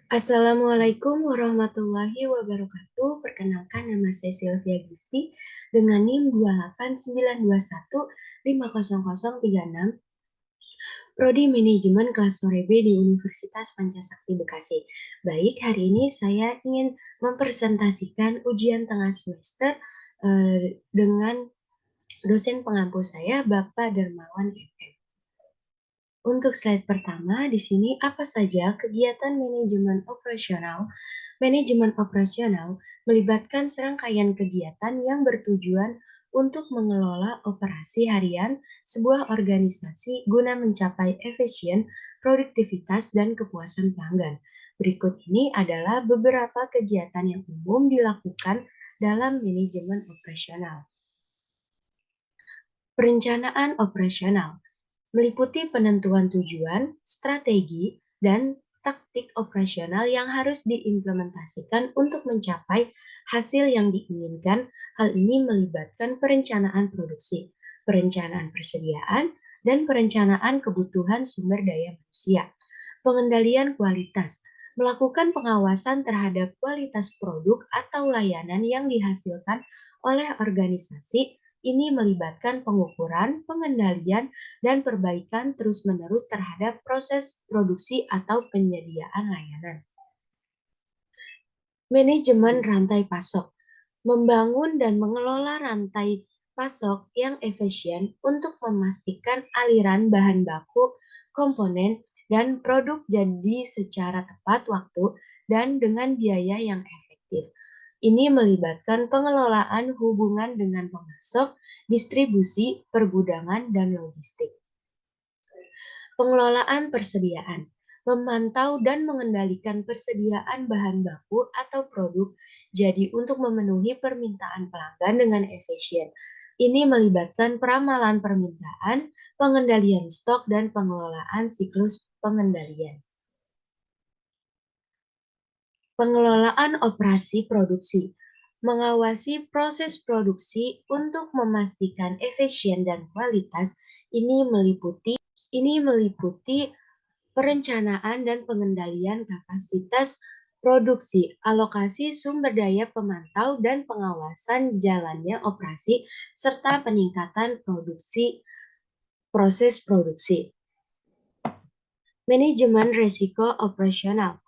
Assalamualaikum warahmatullahi wabarakatuh. Perkenalkan, nama saya Sylvia Gifty dengan NIM 28921500036, Prodi Manajemen kelas sore B di Universitas Pancasakti Bekasi. Baik, hari ini saya ingin mempresentasikan ujian tengah semester dengan dosen pengampu saya, Bapak Dermawan FM. Untuk slide pertama, di sini apa saja kegiatan manajemen operasional? Manajemen operasional melibatkan serangkaian kegiatan yang bertujuan untuk mengelola operasi harian sebuah organisasi guna mencapai efisien, produktivitas, dan kepuasan pelanggan. Berikut ini adalah beberapa kegiatan yang umum dilakukan dalam manajemen operasional. Perencanaan operasional meliputi penentuan tujuan, strategi, dan taktik operasional yang harus diimplementasikan untuk mencapai hasil yang diinginkan. Hal ini melibatkan perencanaan produksi, perencanaan persediaan, dan perencanaan kebutuhan sumber daya manusia. Pengendalian kualitas melakukan pengawasan terhadap kualitas produk atau layanan yang dihasilkan oleh organisasi. Ini melibatkan pengukuran, pengendalian, dan perbaikan terus-menerus terhadap proses produksi atau penyediaan layanan. Manajemen rantai pasok membangun dan mengelola rantai pasok yang efisien untuk memastikan aliran bahan baku, komponen, dan produk jadi secara tepat waktu dan dengan biaya yang efektif. Ini melibatkan pengelolaan hubungan dengan pemasok, distribusi, pergudangan, dan logistik. Pengelolaan persediaan memantau dan mengendalikan persediaan bahan baku atau produk jadi untuk memenuhi permintaan pelanggan dengan efisien. Ini melibatkan peramalan permintaan, pengendalian stok, dan pengelolaan siklus pengendalian. Pengelolaan operasi produksi mengawasi proses produksi untuk memastikan efisien dan kualitas. Ini meliputi perencanaan dan pengendalian kapasitas produksi, alokasi sumber daya pemantau dan pengawasan jalannya operasi, serta peningkatan proses produksi. Manajemen risiko operasional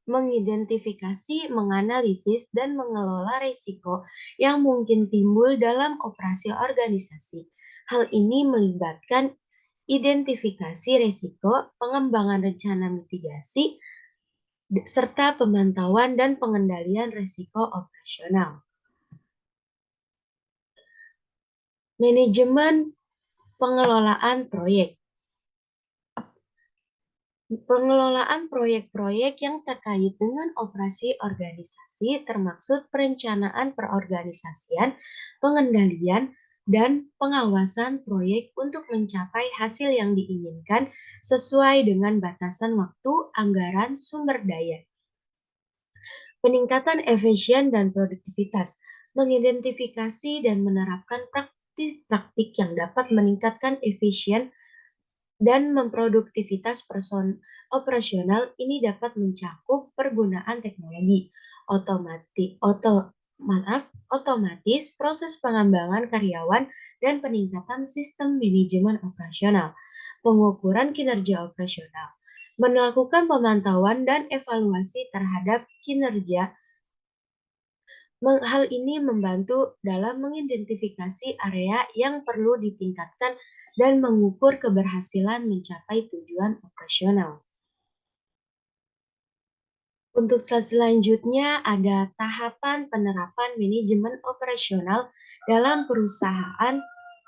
mengidentifikasi, menganalisis, dan mengelola risiko yang mungkin timbul dalam operasi organisasi. Hal ini melibatkan identifikasi risiko, pengembangan rencana mitigasi, serta pemantauan dan pengendalian risiko operasional. Manajemen pengelolaan proyek. Pengelolaan proyek-proyek yang terkait dengan operasi organisasi termaksud perencanaan perorganisasian, pengendalian, dan pengawasan proyek untuk mencapai hasil yang diinginkan sesuai dengan batasan waktu, anggaran, sumber daya. Peningkatan efisien dan produktivitas, mengidentifikasi dan menerapkan praktik-praktik yang dapat meningkatkan efisien dan memproduktivitas operasional. Ini dapat mencakup pergunaan teknologi, otomatis, proses pengembangan karyawan, dan peningkatan sistem manajemen operasional. Pengukuran kinerja operasional, melakukan pemantauan dan evaluasi terhadap kinerja. Hal ini membantu dalam mengidentifikasi area yang perlu ditingkatkan dan mengukur keberhasilan mencapai tujuan operasional. Untuk slide selanjutnya ada tahapan penerapan manajemen operasional dalam perusahaan.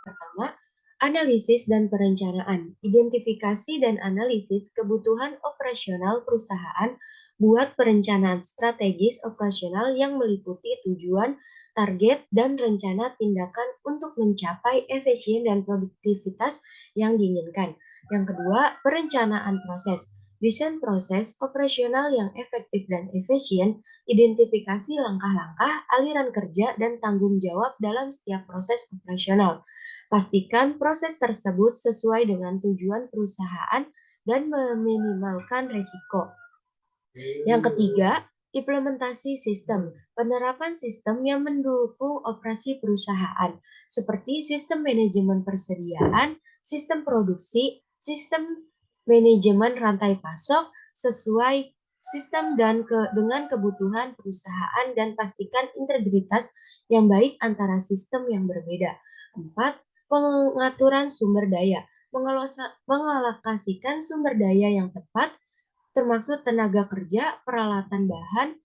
Pertama, analisis dan perencanaan. Identifikasi dan analisis kebutuhan operasional perusahaan. Buat perencanaan strategis operasional yang meliputi tujuan, target, dan rencana tindakan untuk mencapai efisien dan produktivitas yang diinginkan. Yang kedua, perencanaan proses. Desain proses operasional yang efektif dan efisien, identifikasi langkah-langkah, aliran kerja, dan tanggung jawab dalam setiap proses operasional. Pastikan proses tersebut sesuai dengan tujuan perusahaan dan meminimalkan risiko. Yang ketiga, implementasi sistem. Penerapan sistem yang mendukung operasi perusahaan, seperti sistem manajemen persediaan, sistem produksi, sistem manajemen rantai pasok, sesuai sistem dengan kebutuhan perusahaan dan pastikan integritas yang baik antara sistem yang berbeda. 4. Pengaturan sumber daya. Mengalokasikan sumber daya yang tepat termasuk tenaga kerja, peralatan bahan,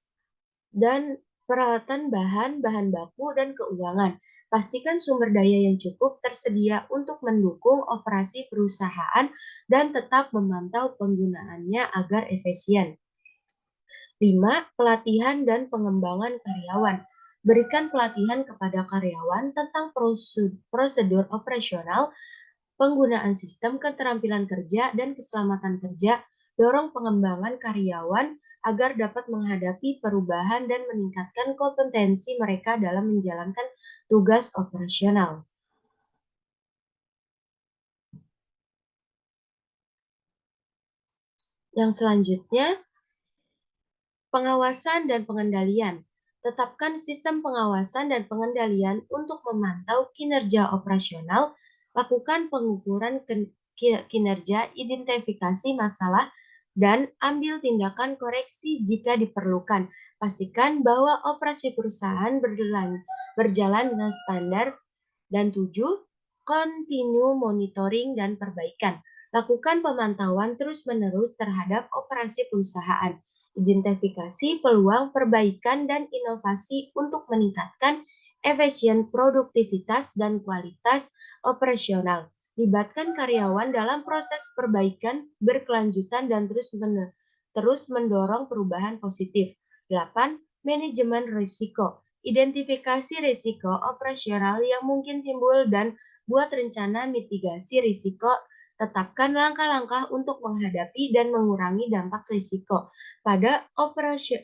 bahan baku, dan keuangan. Pastikan sumber daya yang cukup tersedia untuk mendukung operasi perusahaan dan tetap memantau penggunaannya agar efisien. 5. Pelatihan dan pengembangan karyawan. Berikan pelatihan kepada karyawan tentang prosedur operasional, penggunaan sistem, keterampilan kerja, dan keselamatan kerja. Dorong pengembangan karyawan agar dapat menghadapi perubahan dan meningkatkan kompetensi mereka dalam menjalankan tugas operasional. Yang selanjutnya, pengawasan dan pengendalian. Tetapkan sistem pengawasan dan pengendalian untuk memantau kinerja operasional. Lakukan pengukuran kinerja, identifikasi masalah, dan ambil tindakan koreksi jika diperlukan. Pastikan bahwa operasi perusahaan berjalan dengan standar. Dan 7, continue monitoring dan perbaikan. Lakukan pemantauan terus-menerus terhadap operasi perusahaan. Identifikasi peluang perbaikan dan inovasi untuk meningkatkan efisien produktivitas dan kualitas operasional. Libatkan karyawan dalam proses perbaikan berkelanjutan dan terus mendorong perubahan positif. 8. Manajemen risiko. Identifikasi risiko operasional yang mungkin timbul dan buat rencana mitigasi risiko. Tetapkan langkah-langkah untuk menghadapi dan mengurangi dampak risiko pada operasi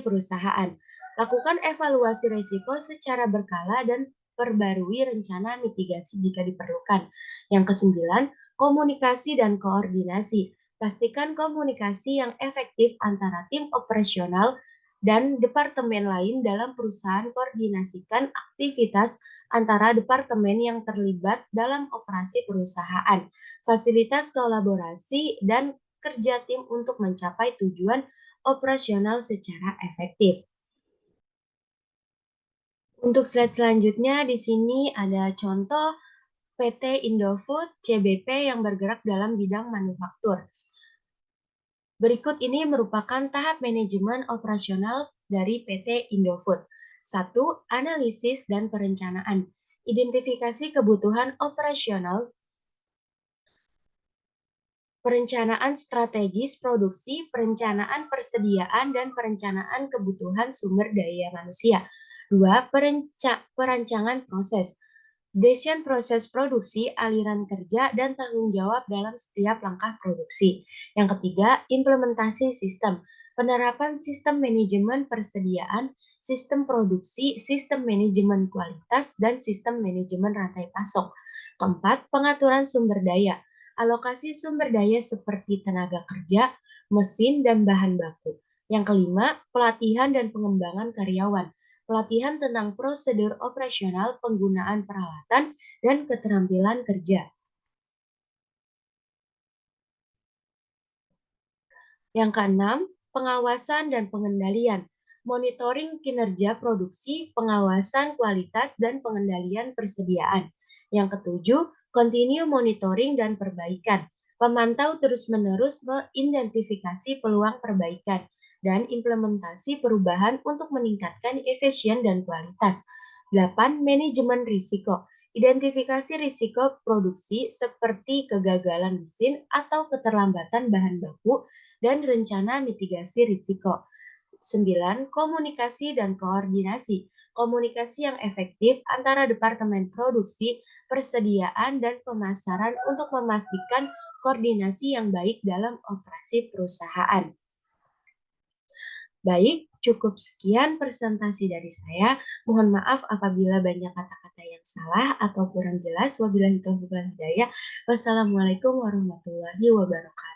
perusahaan. Lakukan evaluasi risiko secara berkala dan perbarui rencana mitigasi jika diperlukan. Yang kesembilan, komunikasi dan koordinasi. Pastikan komunikasi yang efektif antara tim operasional dan departemen lain dalam perusahaan. Koordinasikan aktivitas antara departemen yang terlibat dalam operasi perusahaan. Fasilitas kolaborasi dan kerja tim untuk mencapai tujuan operasional secara efektif. Untuk slide selanjutnya, di sini ada contoh PT Indofood CBP yang bergerak dalam bidang manufaktur. Berikut ini merupakan tahap manajemen operasional dari PT Indofood. 1. Analisis dan perencanaan. Identifikasi kebutuhan operasional, perencanaan strategis produksi, perencanaan persediaan, dan perencanaan kebutuhan sumber daya manusia. 2. Perancangan proses. Desain proses produksi, aliran kerja, dan tanggung jawab dalam setiap langkah produksi. Yang ketiga, implementasi sistem. Penerapan sistem manajemen persediaan, sistem produksi, sistem manajemen kualitas, dan sistem manajemen rantai pasok. Keempat, pengaturan sumber daya. Alokasi sumber daya seperti tenaga kerja, mesin, dan bahan baku. Yang kelima, pelatihan dan pengembangan karyawan. Pelatihan tentang prosedur operasional, penggunaan peralatan, dan keterampilan kerja. Yang keenam, pengawasan dan pengendalian. Monitoring kinerja produksi, pengawasan kualitas, dan pengendalian persediaan. Yang ketujuh, continue monitoring dan perbaikan. Pemantau terus-menerus mengidentifikasi peluang perbaikan dan implementasi perubahan untuk meningkatkan efisien dan kualitas. 8. Manajemen risiko. Identifikasi risiko produksi seperti kegagalan mesin atau keterlambatan bahan baku dan rencana mitigasi risiko. 9. Komunikasi dan koordinasi. Komunikasi yang efektif antara departemen produksi, persediaan, dan pemasaran untuk memastikan koordinasi yang baik dalam operasi perusahaan. Baik, cukup sekian presentasi dari saya. Mohon maaf apabila banyak kata-kata yang salah atau kurang jelas. Wabillahi taufiq wal hidayah. Wassalamualaikum warahmatullahi wabarakatuh.